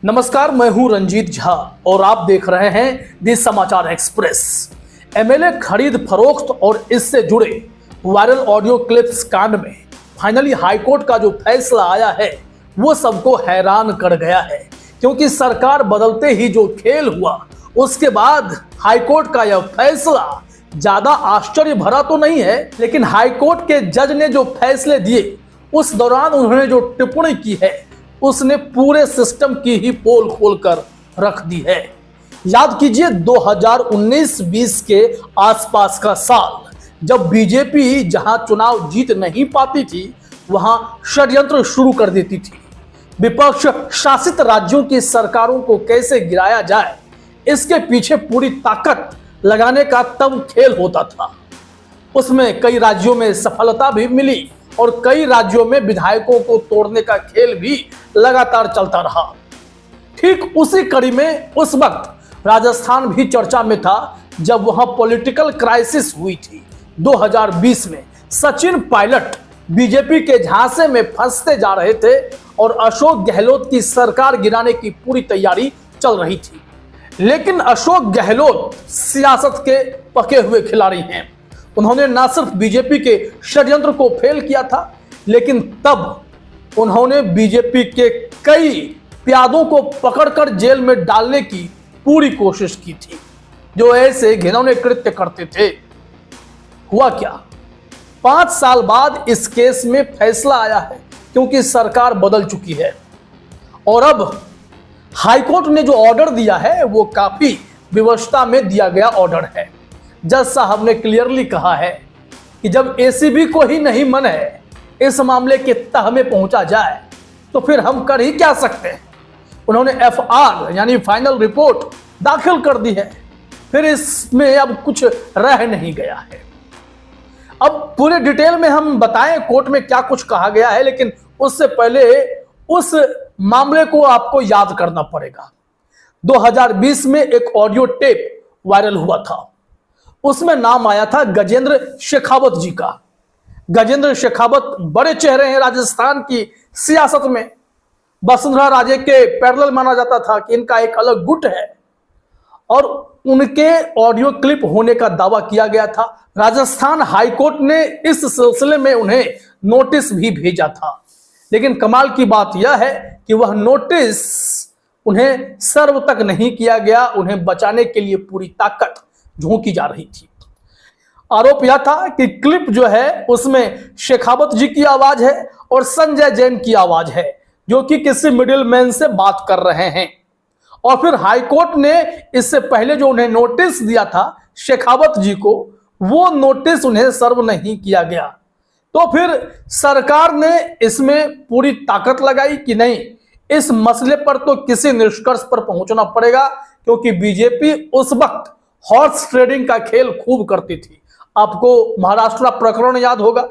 नमस्कार, मैं हूं रंजीत झा और आप देख रहे हैं दी समाचार एक्सप्रेस। एमएलए खरीद फरोख्त और इससे जुड़े वायरल ऑडियो क्लिप्स कांड में फाइनली हाईकोर्ट का जो फैसला आया है वो सबको हैरान कर गया है, क्योंकि सरकार बदलते ही जो खेल हुआ उसके बाद हाईकोर्ट का यह फैसला ज्यादा आश्चर्य भरा तो नहीं है, लेकिन हाईकोर्ट के जज ने जो फैसले दिए उस दौरान उन्होंने जो टिप्पणी की है उसने पूरे सिस्टम की ही पोल खोलकर रख दी है। याद कीजिए 2019-20 के आसपास का साल, जब बीजेपी जहां चुनाव जीत नहीं पाती थी वहां षड्यंत्र शुरू कर देती थी। विपक्ष शासित राज्यों की सरकारों को कैसे गिराया जाए इसके पीछे पूरी ताकत लगाने का तब खेल होता था। उसमें कई राज्यों में सफलता भी मिली और कई राज्यों में विधायकों को तोड़ने का खेल भी लगातार चलता रहा। ठीक उसी कड़ी में उस वक्त राजस्थान भी चर्चा में था, जब वहां पॉलिटिकल क्राइसिस हुई थी। 2020 में सचिन पायलट बीजेपी के झांसे में फंसते जा रहे थे और अशोक गहलोत की सरकार गिराने की पूरी तैयारी चल रही थी। लेकिन अशोक गहलोत सियासत के पके हुए खिलाड़ी हैं। उन्होंने न सिर्फ बीजेपी के षड्यंत्र को फेल किया था, लेकिन तब उन्होंने बीजेपी के कई प्यादों को पकड़कर जेल में डालने की पूरी कोशिश की थी, जो ऐसे घिनौने कृत्य करते थे। हुआ क्या, 5 साल बाद इस केस में फैसला आया है, क्योंकि सरकार बदल चुकी है और अब हाईकोर्ट ने जो ऑर्डर दिया है वो काफी विवशता में दिया गया ऑर्डर है। जज साहब ने क्लियरली कहा है कि जब एसीबी को ही नहीं मन है इस मामले के तह में पहुंचा जाए तो फिर हम कर ही क्या सकते हैं। उन्होंने एफआर यानी फाइनल रिपोर्ट दाखिल कर दी है, फिर इसमें अब कुछ रह नहीं गया है। अब पूरे डिटेल में हम बताएं कोर्ट में क्या कुछ कहा गया है, लेकिन उससे पहले उस मामले को आपको याद करना पड़ेगा। 2020 में एक ऑडियो टेप वायरल हुआ था, उसमें नाम आया था गजेंद्र शेखावत जी का। गजेंद्र शेखावत बड़े चेहरे हैं राजस्थान की सियासत में। वसुंधरा राजे के पैरेलल माना जाता था कि इनका एक अलग गुट है और उनके ऑडियो क्लिप होने का दावा किया गया था। राजस्थान हाईकोर्ट ने इस सिलसिले में उन्हें नोटिस भी भेजा था, लेकिन कमाल की बात यह है कि वह नोटिस उन्हें सर्व तक नहीं किया गया। उन्हें बचाने के लिए पूरी ताकत झोंकी जा रही थी। आरोप यह था कि क्लिप जो है उसमें शेखावत जी की आवाज है और संजय जैन की आवाज है, जो कि किसी मिडिल मैन से बात कर रहे हैं। और फिर हाईकोर्ट ने इससे पहले जो उन्हें नोटिस दिया था शेखावत जी को, वो नोटिस उन्हें सर्व नहीं किया गया। तो फिर सरकार ने इसमें पूरी ताकत लगाई कि नहीं, इस मसले पर तो किसी निष्कर्ष पर पहुंचना पड़ेगा, क्योंकि बीजेपी उस वक्त हॉर्स ट्रेडिंग का खेल खूब करती थी। आपको महाराष्ट्र प्रकरण याद होगा।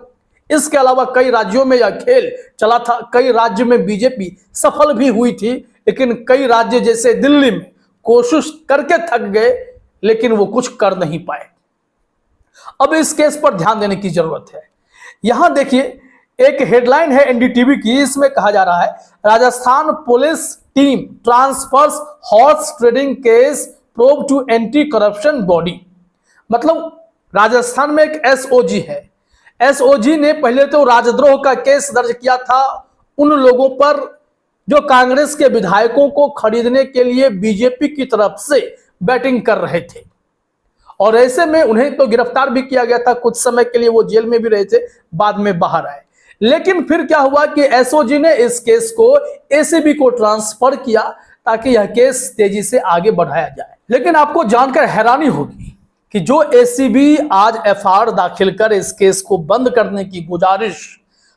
इसके अलावा कई राज्यों में यह खेल चला था। कई राज्य में बीजेपी सफल भी हुई थी, लेकिन कई राज्य जैसे दिल्ली में कोशिश करके थक गए, लेकिन वो कुछ कर नहीं पाए। अब इस केस पर ध्यान देने की जरूरत है। यहां देखिए, एक हेडलाइन है एनडीटीवी की, इसमें कहा जा रहा है Rajasthan police team transfers horse trading case probe to anti corruption body. मतलब राजस्थान में एक एसओजी है। एसओजी ने पहले तो राजद्रोह का केस दर्ज किया था उन लोगों पर जो कांग्रेस के विधायकों को खरीदने के लिए बीजेपी की तरफ से बैटिंग कर रहे थे, और ऐसे में उन्हें तो गिरफ्तार भी किया गया था। कुछ समय के लिए वो जेल में भी रहे थे, बाद में बाहर आए। लेकिन फिर क्या हुआ कि एसओजी ने इस केस को एसीबी को ट्रांसफर किया ताकि यह केस तेजी से आगे बढ़ाया जाए। लेकिन आपको जानकर हैरानी होगी कि जो एसीबी आज एफआईआर दाखिल कर इस केस को बंद करने की गुजारिश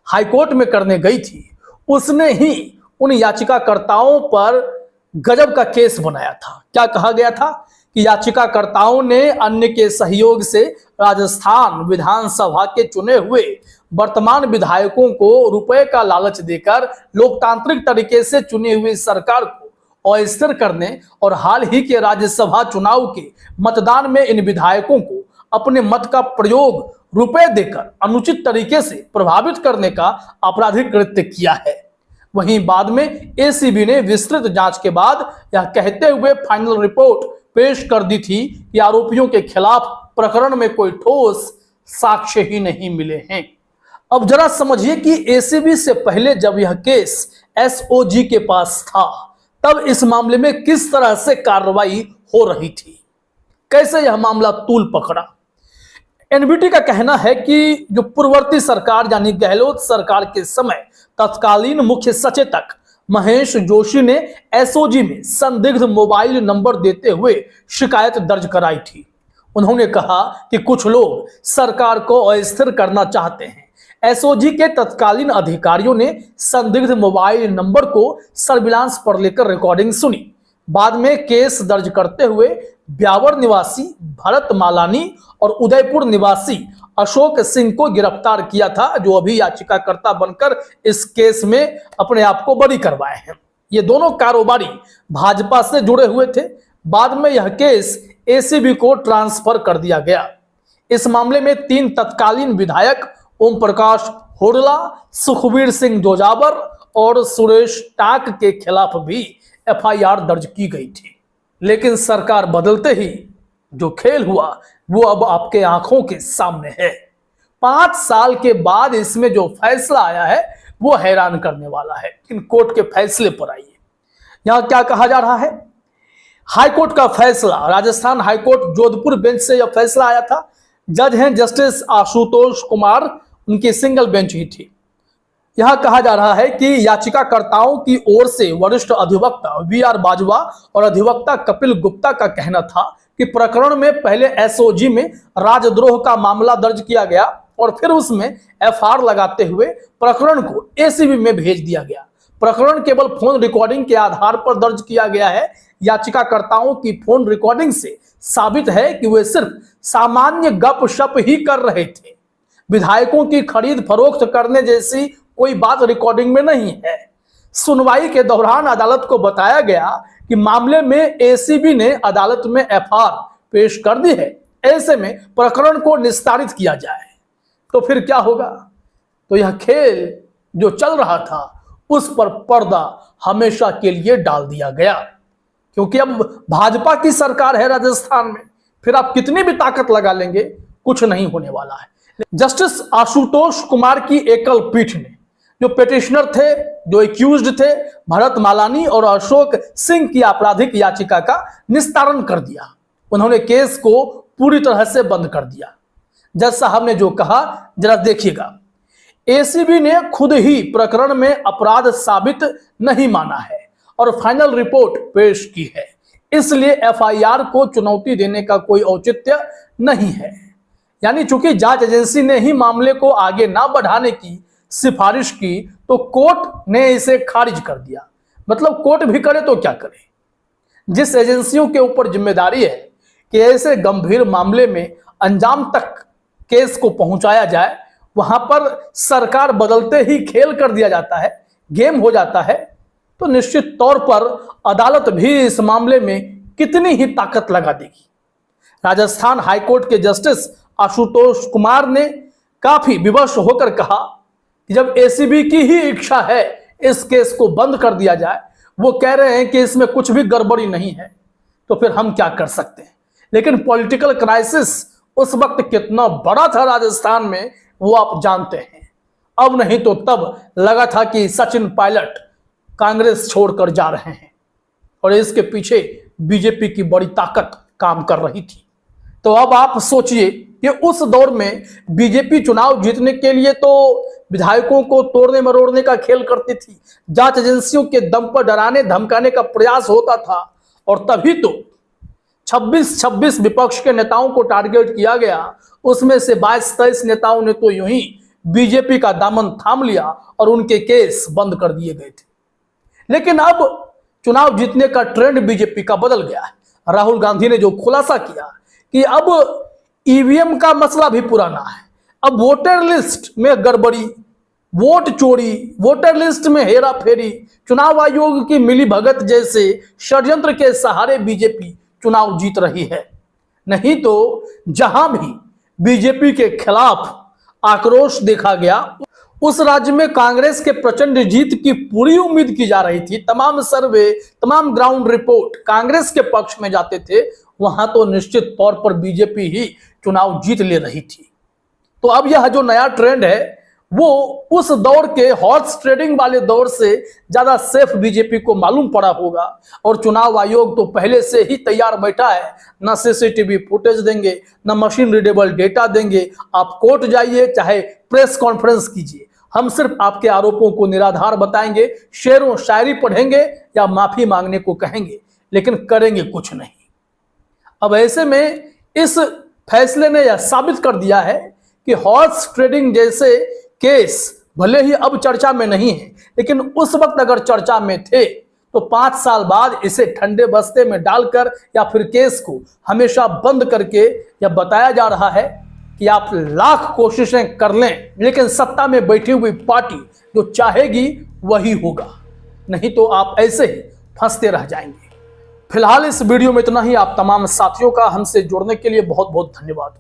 हाईकोर्ट में करने गई थी, उसने ही उन याचिकाकर्ताओं पर गजब का केस बनाया था। क्या कहा गया था कि याचिकाकर्ताओं ने अन्य के सहयोग से राजस्थान विधानसभा के चुने हुए वर्तमान विधायकों को रुपए का लालच देकर लोकतांत्रिक तरीके से चुनी हुई सरकार को अस्थिर करने और हाल ही के राज्यसभा चुनाव के मतदान में इन विधायकों को अपने मत का प्रयोग रुपए देकर अनुचित तरीके से प्रभावित करने का आपराधिक कृत्य किया है। वहीं बाद में एसीबी ने विस्तृत जांच के बाद यह कहते हुए फाइनल रिपोर्ट पेश कर दी थी कि आरोपियों के खिलाफ प्रकरण में कोई ठोस साक्ष्य ही नहीं मिले हैं। अब जरा समझिए कि एसीबी से पहले जब यह केस एसओजी के पास था तब इस मामले में किस तरह से कार्रवाई हो रही थी, कैसे यह मामला तूल पकड़ा। एनबीटी का कहना है कि जो पूर्ववर्ती सरकार यानी गहलोत सरकार के समय तत्कालीन मुख्य सचेतक महेश जोशी ने एसओजी में संदिग्ध मोबाइल नंबर देते हुए शिकायत दर्ज कराई थी। उन्होंने कहा कि कुछ लोग सरकार को अस्थिर करना चाहते हैं। एसओजी के तत्कालीन अधिकारियों ने संदिग्ध मोबाइल नंबर को सर्विलांस पर लेकर रिकॉर्डिंग सुनी। बाद में केस दर्ज करते हुए ब्यावर निवासी भरत मालानी और उदयपुर निवासी अशोक सिंह को गिरफ्तार किया था, जो अभी याचिकाकर्ता बनकर इस केस में अपने आप को बरी करवाए हैं। ये दोनों कारोबारी भाजपा से जुड़े हुए थे। बाद में यह केस एसीबी को ट्रांसफर कर दिया गया। इस मामले में 3 तत्कालीन विधायक ओम प्रकाश हुडला, सुखबीर सिंह जोजाबर और सुरेश टाक के खिलाफ भी एफआईआर दर्ज की गई थी। लेकिन सरकार बदलते ही जो खेल हुआ वो अब आपके आंखों के सामने है। 5 साल के बाद इसमें जो फैसला आया है वो हैरान करने वाला है। इन कोर्ट के फैसले पर आइए। यहां क्या कहा जा रहा है, हाईकोर्ट का फैसला, राजस्थान हाईकोर्ट जोधपुर बेंच से यह फैसला आया था। जज हैं जस्टिस आशुतोष कुमार, उनकी सिंगल बेंच ही थी। यहां कहा जा रहा है कि याचिकाकर्ताओं की ओर से वरिष्ठ अधिवक्ता वीआर बाजवा और अधिवक्ता कपिल गुप्ता का कहना था कि प्रकरण में पहले एसओजी में राजद्रोह का मामला दर्ज किया गया और फिर उसमें एफआईआर लगाते हुए प्रकरण को एसीबी में भेज दिया गया। प्रकरण केवल फोन रिकॉर्डिंग के आधार पर दर्ज किया गया है। याचिकाकर्ताओं की फोन रिकॉर्डिंग से साबित है कि वे सिर्फ सामान्य गपशप ही कर रहे थे। विधायकों की खरीद फरोख्त करने जैसी कोई बात रिकॉर्डिंग में नहीं है। सुनवाई के दौरान अदालत को बताया गया कि मामले में एसीबी ने अदालत में एफआईआर पेश कर दी है, ऐसे में प्रकरण को निस्तारित किया जाए। तो फिर क्या होगा? तो यह खेल जो चल रहा था उस पर पर्दा हमेशा के लिए डाल दिया गया, क्योंकि अब भाजपा की सरकार है राजस्थान में। फिर आप कितनी भी ताकत लगा लेंगे, कुछ नहीं होने वाला है। जस्टिस आशुतोष कुमार की एकल पीठ ने जो पिटिशनर थे, जो एक्यूज्ड थे, भरत मालानी और अशोक सिंह की आपराधिक याचिका का निस्तारण कर दिया। उन्होंने केस को पूरी तरह से बंद कर दिया। जज साहब ने जो कहा जरा देखिएगा। एसीबी ने खुद ही प्रकरण में अपराध साबित नहीं माना है और फाइनल रिपोर्ट पेश की है, इसलिए एफआईआर को चुनौती देने का कोई औचित्य नहीं है। यानी चूंकि जांच एजेंसी ने ही मामले को आगे ना बढ़ाने की सिफारिश की तो कोर्ट ने इसे खारिज कर दिया। मतलब कोर्ट भी करे तो क्या करे। जिस एजेंसियों के ऊपर जिम्मेदारी है कि ऐसे गंभीर मामले में अंजाम तक केस को पहुंचाया जाए, वहां पर सरकार बदलते ही खेल कर दिया जाता है, गेम हो जाता है, तो निश्चित तौर पर अदालत भी इस मामले में कितनी ही ताकत लगा देगी। राजस्थान हाईकोर्ट के जस्टिस आशुतोष कुमार ने काफी विवश होकर कहा कि जब एसीबी की ही इच्छा है इस केस को बंद कर दिया जाए, वो कह रहे हैं कि इसमें कुछ भी गड़बड़ी नहीं है, तो फिर हम क्या कर सकते हैं। लेकिन पॉलिटिकल क्राइसिस उस वक्त कितना बड़ा था राजस्थान में वो आप जानते हैं। अब नहीं तो तब लगा था कि सचिन पायलट कांग्रेस छोड़कर जा रहे हैं और इसके पीछे बीजेपी की बड़ी ताकत काम कर रही थी। तो अब आप सोचिए कि उस दौर में बीजेपी चुनाव जीतने के लिए तो विधायकों को तोड़ने मरोड़ने का खेल करती थी, जांच एजेंसियों के दम पर डराने धमकाने का प्रयास होता था, और तभी तो 26 विपक्ष के नेताओं को टारगेट किया गया। उसमें से 22-23 नेताओं ने तो यूं ही बीजेपी का दामन थाम लिया और उनके केस बंद कर दिए गए थे। लेकिन अब चुनाव जीतने का ट्रेंड बीजेपी का बदल गया है। राहुल गांधी ने जो खुलासा किया कि अब ईवीएम का मसला भी पुराना है, अब वोटर लिस्ट में गड़बड़ी, वोट चोरी, वोटर लिस्ट में हेरा फेरी, चुनाव आयोग की मिली भगत जैसे षड्यंत्र के सहारे बीजेपी चुनाव जीत रही है। नहीं तो जहां भी बीजेपी के खिलाफ आक्रोश देखा गया, उस राज्य में कांग्रेस के प्रचंड जीत की पूरी उम्मीद की जा रही थी। तमाम सर्वे, तमाम ग्राउंड रिपोर्ट कांग्रेस के पक्ष में जाते थे। वहां तो निश्चित तौर पर बीजेपी ही चुनाव जीत ले रही थी। तो अब यह जो नया ट्रेंड है वो उस दौर के हॉर्स ट्रेडिंग वाले दौर से ज्यादा सेफ बीजेपी को मालूम पड़ा होगा। और चुनाव आयोग तो पहले से ही तैयार बैठा है, न सीसीटीवी फुटेज देंगे, न मशीन रीडेबल डेटा देंगे। आप कोर्ट जाइए, चाहे प्रेस कॉन्फ्रेंस कीजिए, हम सिर्फ आपके आरोपों को निराधार बताएंगे, शेरों शायरी पढ़ेंगे या माफी मांगने को कहेंगे, लेकिन करेंगे कुछ नहीं। अब ऐसे में इस फैसले ने यह साबित कर दिया है कि हॉर्स ट्रेडिंग जैसे केस भले ही अब चर्चा में नहीं है, लेकिन उस वक्त अगर चर्चा में थे तो 5 साल बाद इसे ठंडे बस्ते में डालकर या फिर केस को हमेशा बंद करके यह बताया जा रहा है कि आप लाख कोशिशें कर लें, लेकिन सत्ता में बैठी हुई पार्टी जो चाहेगी वही होगा, नहीं तो आप ऐसे ही फंसते रह जाएंगे। फिलहाल इस वीडियो में इतना ही। आप तमाम साथियों का हमसे जुड़ने के लिए बहुत बहुत धन्यवाद।